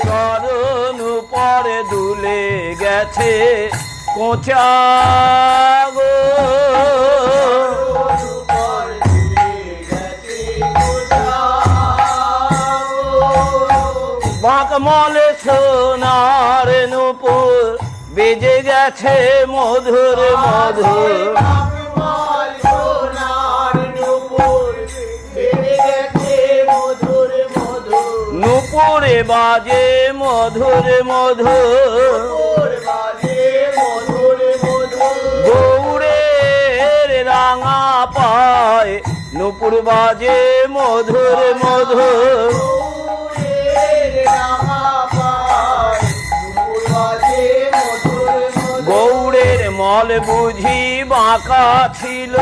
চরণ পরে দুলে গেছে কোঁচা গো, বাঁকমলে সোনার নূপুর বেজে গেছে মধুর মধুর, নূপুরে বাজে মধুর মধুর, গৌড়ের রাঙা পায় নূপুর বাজে মধুর মধুর, গৌড়ের মল বুঝি বাঁকা ছিল,